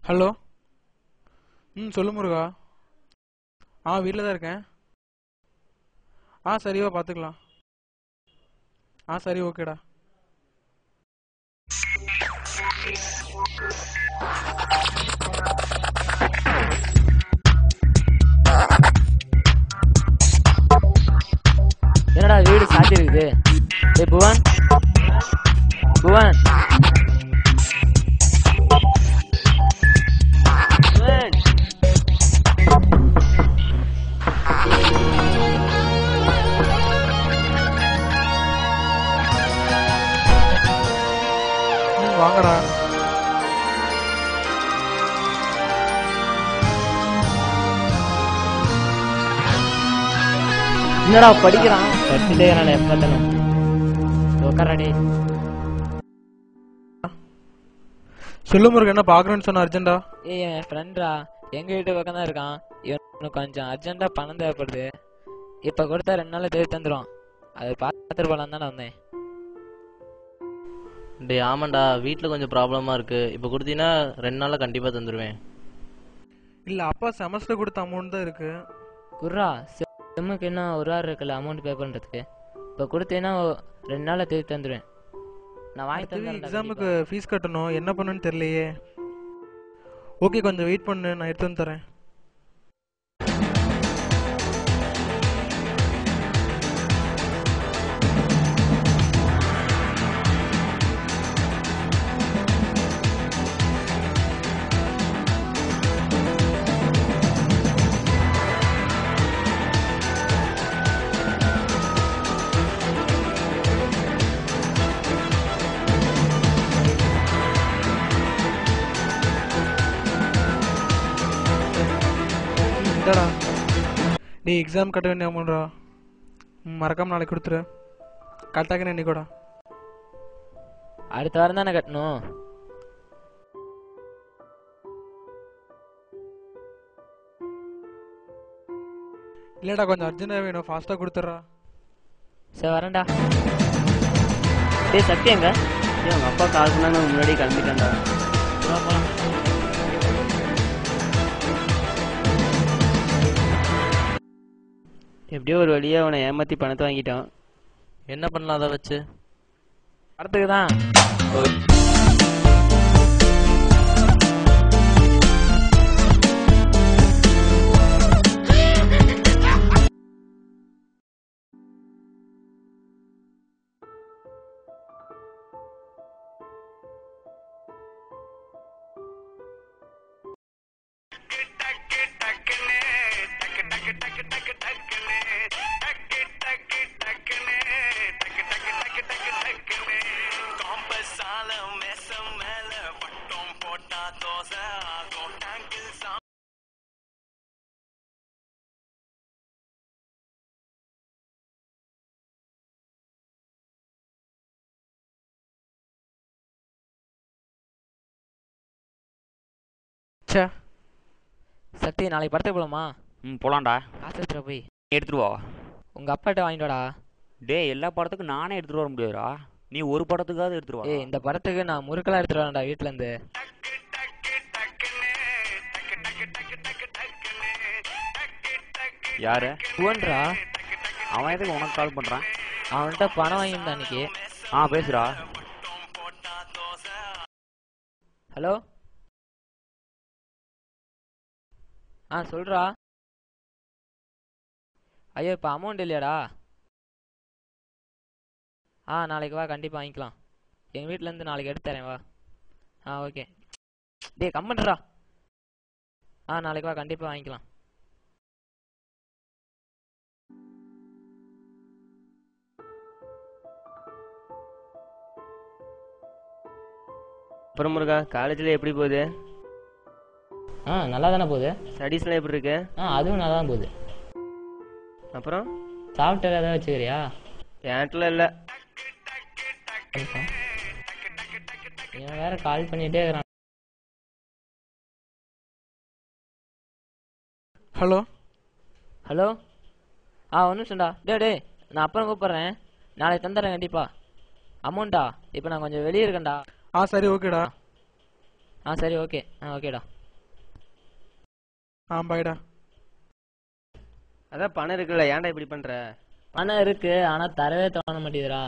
Hello. சொல்லு முருகா. வீட்டில் தான் இருக்கேன். சரிவா பார்த்துக்கலாம். சரி, ஓகேடா. என்னடா வீடு சாத்தி இருக்குது? புவன் புவன் வாங்கடா. என்னடா படிக்கிறான்? படிச்சுட்டே எப்பத்தாலும் உட்காரடி. சொல்லு முருகன், என்ன பாக்குறேன்னு சொன்ன அர்ஜென்டா? என் ஃப்ரெண்டா எங்க வீட்டு பக்கம் தான் இருக்கான். இவனுக்கு கொஞ்சம் அர்ஜென்டா பணம் தேவைப்படுது. இப்ப கொடுத்தா 2 நாள் தேடி தந்துடும். அதை பார்த்துட்டு போலாம் தானே வந்தேன். டே ஆமாண்டா, வீட்டில் கொஞ்சம் ப்ராப்ளமாக இருக்குது. இப்போ கொடுத்தீங்கன்னா 2 நாளில் கண்டிப்பாக தந்துடுவேன். இல்லை, அப்பா செமஸ்டர் கொடுத்த அமௌண்ட் தான் இருக்கு. குர்ரா, செம்முக்கு என்ன ஒரு வாரம் இருக்குல்ல அமௌண்ட் பே பண்ணுறதுக்கு. இப்போ கொடுத்தீங்கன்னா 2 நாளில் தேடி தந்துடுவேன். நான் வாங்கி தந்துடுறேன். எக்ஸாமுக்கு ஃபீஸ் கட்டணும், என்ன பண்ணுன்னு தெரியலையே. ஓகே, கொஞ்சம் வெயிட் பண்ணு, நான் எடுத்து வந்து தரேன். இந்தடா, நீ எக்ஸாம் கட்ட வேண்டிய அமௌண்ட்ரா. மறக்காம நாளைக்கு கொடுத்துரு. கரெக்டாக இன்னைக்கூடா. அடுத்த வாரம் தானே கட்டணும். இல்லடா, கொஞ்சம் அர்ஜென்ட்டாக வேணும், ஃபாஸ்ட்டாக கொடுத்துட்றா. சரி வரேன்டா. டேய் சத்தியங்க, உங்கள் அப்பா கால் பண்ணாங்க, முன்னாடி கிளம்பிட்டேன்டா. போகலாம். எப்படியோ ஒரு வழியாக அவனை ஏமாற்றி பணத்தை வாங்கிட்டான். என்ன பண்ணலாம் அதை வச்சு? வரத்துக்கு தான். சக்தி, நாளைக்கு படத்துக்கு போலாமா? போலாம்டா. காசு எடுத்துகிற போய் எடுத்துட்டு வா. உங்கள் அப்பாட்ட வாங்கிட்டோடா. டே, எல்லா படத்துக்கும் நானே எடுத்துட்டு வர முடியாதுடா. நீ ஒரு படத்துக்காவது எடுத்துட்டு வா. இந்த படத்துக்கு நான் முறுக்கெல்லாம் எடுத்துட்டு வரேன்டா வீட்டிலேருந்து. யாரு? புவன்டா. அவன் எதுக்கு உனக்கு கால் பண்றான்? அவன்கிட்ட பணம் வாங்கியிருந்தான் அன்னைக்கு. பேசுடா. ஹலோ. சொல்றா. ஐயோ, இப்போ அமௌண்ட் இல்லையாடா? நாளைக்கு வா, கண்டிப்பாக வாங்கிக்கலாம். எங்கள் வீட்டிலேருந்து நாளைக்கு எடுத்து தரேன், வா. ஓகே. டே கம்மன்றா. நாளைக்கு வா, கண்டிப்பாக வாங்கிக்கலாம். அப்புறம் முருகா காலேஜில் எப்படி போகுது? நல்லா தானே போகுது. ஸ்டடீஸ்லாம் எப்படி இருக்கு? அதுவும் நல்லா தான் போகுது. அப்புறம் சாஃப்ட்வேர் ஏதாவது வச்சுக்கிறியா? என்கிட்டலாம் இல்லை. இவன் வேற கால் பண்ணிட்டே இருக்கிறான். ஹலோ ஹலோ, ஒரு நிமிஷம்டா. டே நான் அப்புறம் கூப்பிட்றேன். நாளைக்கு தந்துடுறேன் கண்டிப்பா. அமௌண்ட்டா? இப்போ நான் கொஞ்சம் வெளியே இருக்கேன்டா. சரி ஓகேடா. சரி ஓகே. ஓகேடா. பாய்டா. அதான் பணம் இருக்குல்ல, ஏன்டா இப்படி பண்ற? பணம் இருக்கு, ஆனா தரவே தோண மாட்டேதுடா.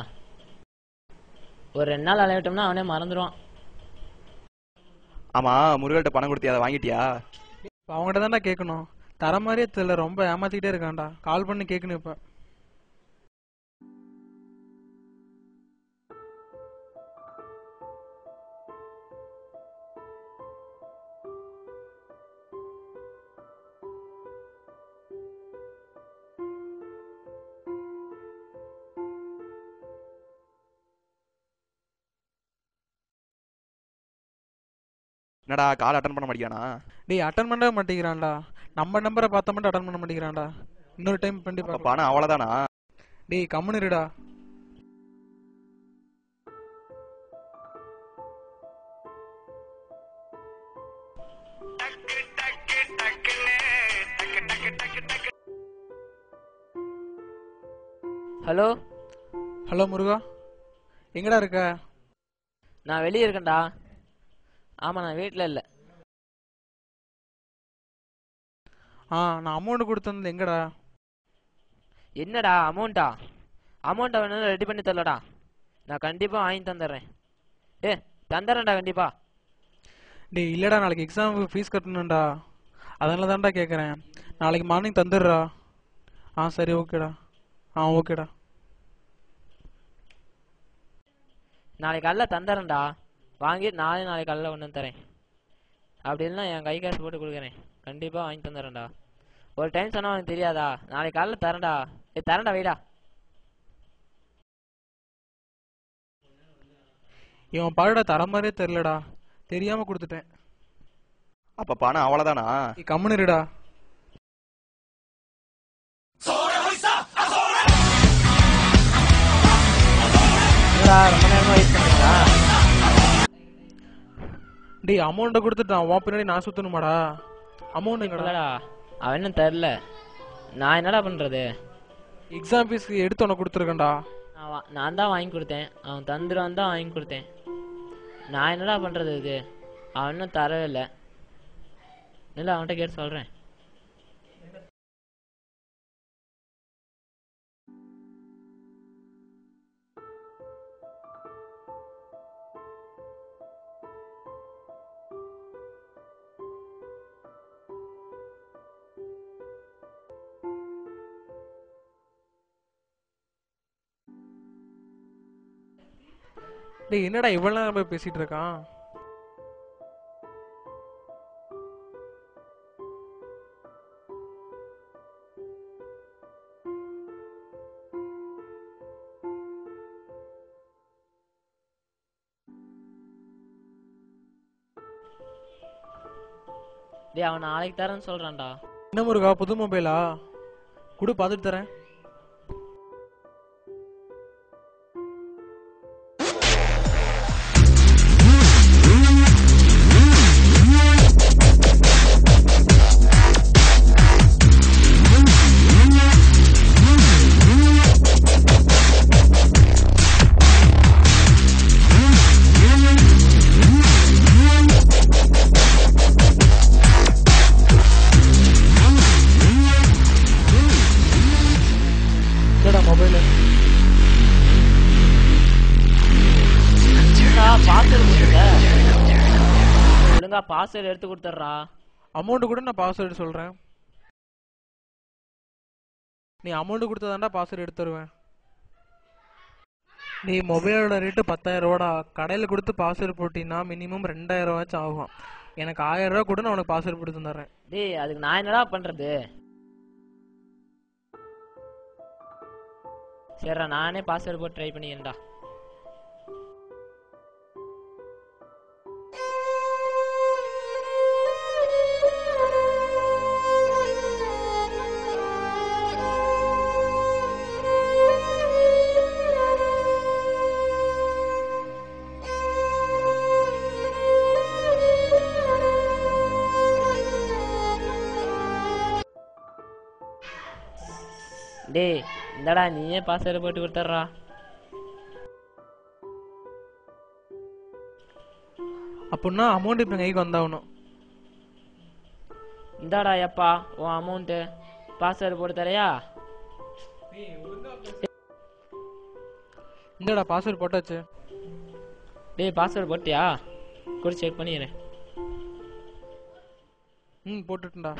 ஒரு 2 நாள் அலையிட்டோம்னா அவனே மறந்துடுவான். ஆமா, முருகல்கிட்ட பணம் கொடுத்தியா? அதை வாங்கிட்டியா? அவங்ககிட்ட தான்டா கேட்கணும். தர மாதிரியே தெரியல, ரொம்ப ஏமாத்திக்கிட்டே இருக்கான்டா. கால் பண்ணி கேட்கணும் இப்போ. என்னடா கால் அட்டன் பண்ண மாட்டேங்கிறானா? டேய் அட்டன் பண்ணவே மாட்டேங்கிறான்டா. நம்ம நம்பரை பார்த்தா மட்டும் அட்டன் பண்ண மாட்டேங்கிறான்டா. இன்னொரு டைம் பண்ணி அப்ப பார்க்கலாம். பணம் அவ்வளவுதானா? டேய் கம்முனு இருடா. ஹலோ ஹலோ முருகா, எங்கடா இருக்க? நான் வெளியே இருக்கேன்டா. ஆமாம், நான் வீட்டில் இல்லை. நான் அமௌண்ட் கொடுத்தது எங்கடா? என்னடா அமௌண்ட்டை வேணும் ரெடி பண்ணி தரலடா. நான் கண்டிப்பாக வாங்கி தந்துடுறேன். தந்துடுறேன்டா கண்டிப்பா. டேய் இல்லடா, நாளைக்கு எக்ஸாமுக்கு ஃபீஸ் கட்டணும்டா. அதனால தான்டா கேட்குறேன். நாளைக்கு மார்னிங் தந்துடுறா. சரி ஓகேடா. ஓகேடா. நாளைக்கு காலைல தந்துடுறேன்டா. வாங்கி நாளைக்கு காலைல கொண்டு வந்து தரேன். அப்படி இல்லைன்னா என் கை காசு போட்டு கொடுக்குறேன். கண்டிப்பாக வாங்கி தந்துடுறேன்டா. ஒரு டைம் சொன்னால் அவனுக்கு தெரியாதா? நாளைக்கு காலைல தரேன்டா. தரேன்டா, வைடா. இவன் பாருடா, தர மாதிரியே தெரிலடா. தெரியாம கொடுத்துட்டேன். அப்ப பணம் அவ்வளவுதானா? கம்முனு இருடா. ரொம்ப நேரமா வெயிட் பண்ணுறீங்களா? டேய் அமௌண்ட்டை கொடுத்துட்டான். உன் பின்னாடி நான் சுத்தணுமாடா? அமௌண்ட் எங்கடா? இல்லடா, அவன் இன்னும் தரல. நான் என்னடா பண்ணுறது? எக்ஸாம் ஃபீஸ் எடுத்து உனக்கு கொடுத்துருக்கேன்டா. நான் தான் வாங்கி கொடுத்தேன். அவன் தந்துடுவான் தான் வாங்கி கொடுத்தேன். நான் என்னடா பண்ணுறது? இது அவன் இன்னும் தரவே இல்லை. இல்லை, அவன்கிட்ட கேட்டு சொல்கிறேன். டேய் என்னடா இவ்வளவு நேரம் போய் பேசிட்டு இருக்கான்? டேய் அவன் நாளைக்கு தரேன்னு சொல்கிறான்டா. என்ன முருகா, புது மொபைலா? குடு, பார்த்துட்டு தரேன். மொபைல் ஒழுங்கா பாஸ்வேர்டு எடுத்து கொடுத்துட்றா. அமௌண்ட் கூட நான் பாஸ்வேர்டு சொல்றேன். நீ அமௌண்ட் கொடுத்ததாண்டா பாஸ்வேர்டு எடுத்து தருவேன். நீ மொபைலோட ரேட்டு 10,000 ரூபாடா. கடையில் கொடுத்து பாஸ்வேர்டு போட்டின்னா மினிமம் 2,000 ரூபாச்சும் ஆகும். எனக்கு 1000 ரூபா கூட நான் உனக்கு பாஸ்வேர்டு போட்டு தந்துடுறேன். டேய் அதுக்கு நான் என்னடா பண்றது? சரிடா, நானே பாஸ்வேர்டு போட்டு ட்ரை பண்ணிக்கிறேன்டா. டேய் இந்தடா நீயே பாஸ்வேர்டு போட்டு கொடுத்துட்றா. அப்படின்னா அமௌண்ட் இப்போ கைக்கு வந்தாகணும். இந்தாடா எப்பா உன் அமௌண்ட்டு, பாஸ்வேர்டு போட்டு தரையா? இந்தடா பாஸ்வேர்டு போட்டாச்சு. டேய் பாஸ்வேர்டு போட்டியா? கூட செக் பண்ணிடுறேன். போட்டுட்டேன்டா.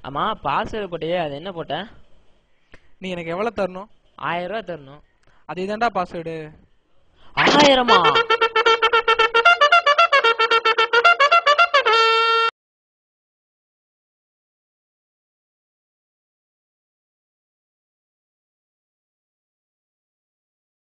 ஆமாம் பாஸ்வேர்டு போட்டியே, அது என்ன போட்ட? நீ எனக்கு எவ்வளோ தரணும்? 1000 ரூபா தரணும். அதே தான்டா பாஸ்வேர்டு. 1000மா?